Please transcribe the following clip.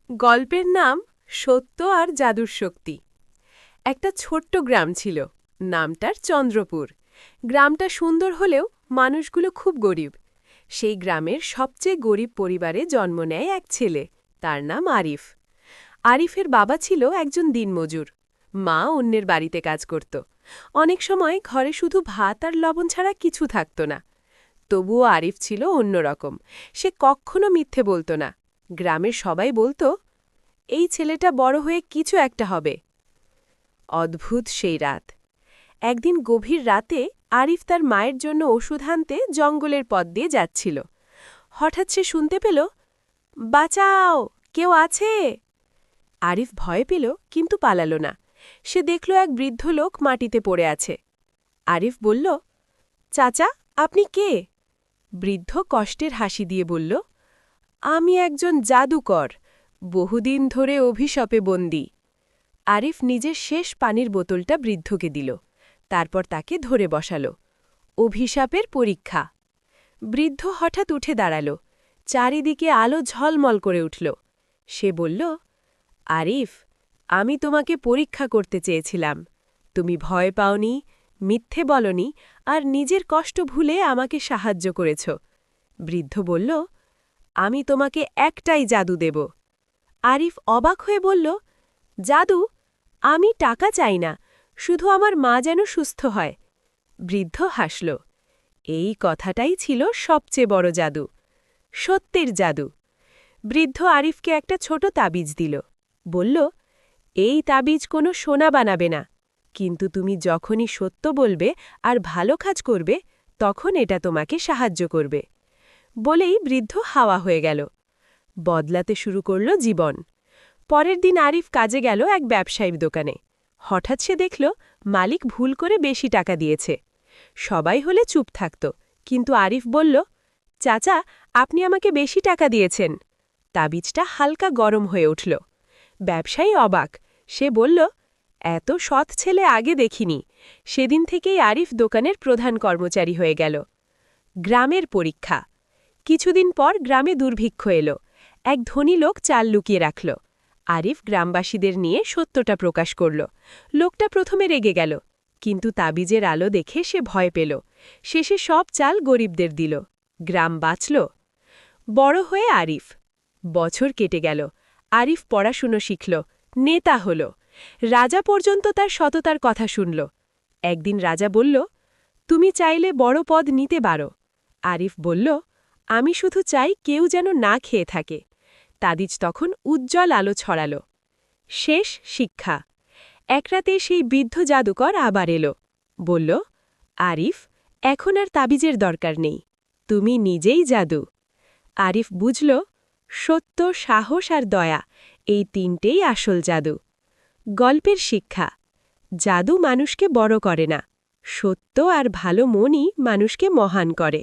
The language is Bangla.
গল্পের নাম সত্য আর জাদুর শক্তি। একটা ছোট্ট গ্রাম ছিল, নামটার চন্দ্রপুর। গ্রামটা সুন্দর হলেও মানুষগুলো খুব গরিব। সেই গ্রামের সবচেয়ে গরিব পরিবারে জন্ম নেয় এক ছেলে, তার নাম আরিফ। আরিফের বাবা ছিল একজন দিনমজুর, মা অন্যের বাড়িতে কাজ করত। অনেক সময় ঘরে শুধু ভাত আর লবণ ছাড়া কিছু থাকত না। তবুও আরিফ ছিল অন্যরকম, সে কখনো মিথ্যে বলত না। গ্রামের সবাই বলতো, এই ছেলেটা বড় হয়ে কিছু একটা হবে। অদ্ভুত সেই রাত। একদিন গভীর রাতে আরিফ তার মায়ের জন্য ওষুধ আনতে জঙ্গলের পথ দিয়ে যাচ্ছিল। হঠাৎ সে শুনতে পেল, বাঁচাও, কেউ আছে। আরিফ ভয় পেল, কিন্তু পালাল না। সে দেখল এক বৃদ্ধ লোক মাটিতে পড়ে আছে। আরিফ বলল, চাচা, আপনি কে? বৃদ্ধ কষ্টের হাসি দিয়ে বলল, আমি একজন জাদুকর, বহুদিন ধরে অভিশাপে বন্দী। আরিফ নিজের শেষ পানির বোতলটা বৃদ্ধকে দিল, তারপর তাকে ধরে বসাল। অভিশাপের পরীক্ষা। বৃদ্ধ হঠাৎ উঠে দাঁড়াল, চারিদিকে আলো ঝলমল করে উঠল। সে বলল, আরিফ, আমি তোমাকে পরীক্ষা করতে চেয়েছিলাম। তুমি ভয় পাওনি, মিথ্যে বলনি, আর নিজের কষ্ট ভুলে আমাকে সাহায্য করেছ। বৃদ্ধ বলল, আমি তোমাকে একটাই জাদু দেব। আরিফ অবাক হয়ে বলল, জাদু? আমি টাকা চাই না, শুধু আমার মা যেন সুস্থ হয়। বৃদ্ধ হাসল। এই কথাটাই ছিল সবচেয়ে বড় জাদু, সত্যের জাদু। বৃদ্ধ আরিফকে একটা ছোট তাবিজ দিল, বলল, এই তাবিজ কোনো সোনা বানাবে না, কিন্তু তুমি যখনই সত্য বলবে আর ভালো কাজ করবে, তখন এটা তোমাকে সাহায্য করবে। বলেই বৃদ্ধ হাওয়া হয়ে গেল। বদলাতে শুরু করল জীবন। পরের দিন আরিফ কাজে গেল এক ব্যবসায়ীর দোকানে। হঠাৎ সে দেখল মালিক ভুল করে বেশি টাকা দিয়েছে। সবাই হলে চুপ থাকত, কিন্তু আরিফ বলল, চাচা, আপনি আমাকে বেশি টাকা দিয়েছেন। তাবিজটা হালকা গরম হয়ে উঠল। ব্যবসায়ী অবাক। সে বলল, এত সৎ ছেলে আগে দেখিনি। সেদিন থেকেই আরিফ দোকানের প্রধান কর্মচারী হয়ে গেল। গ্রামের পরীক্ষা। কিছুদিন পর গ্রামে দুর্ভিক্ষ এলো। এক ধনী লোক চাল লুকিয়ে রাখল। আরিফ গ্রামবাসীদের নিয়ে সত্যটা প্রকাশ করল। লোকটা প্রথমে রেগে গেল, কিন্তু তাবিজের আলো দেখে সে ভয় পেল। শেষে সব চাল গরিবদের দিল। গ্রাম বাঁচল। বড় হয়ে আরিফ। বছর কেটে গেল। আরিফ পড়াশুনো শিখল, নেতা হল। রাজা পর্যন্ত তার সততার কথা শুনল। একদিন রাজা বলল, তুমি চাইলে বড় পদ নিতে পারো। আরিফ বলল, আমি শুধু চাই কেউ যেন না খেয়ে থাকে। তাবিজ তখন উজ্জ্বল আলো ছড়াল। শেষ শিক্ষা। এক রাতে সেই বৃদ্ধ জাদুকর আবার এলো। বলল, আরিফ, এখন আর তাবিজের দরকার নেই, তুমি নিজেই জাদু। আরিফ বুঝল, সত্য, সাহস আর দয়া, এই তিনটেই আসল জাদু। গল্পের শিক্ষা। জাদু মানুষকে বড় করে না, সত্য আর ভালো মনই মানুষকে মহান করে।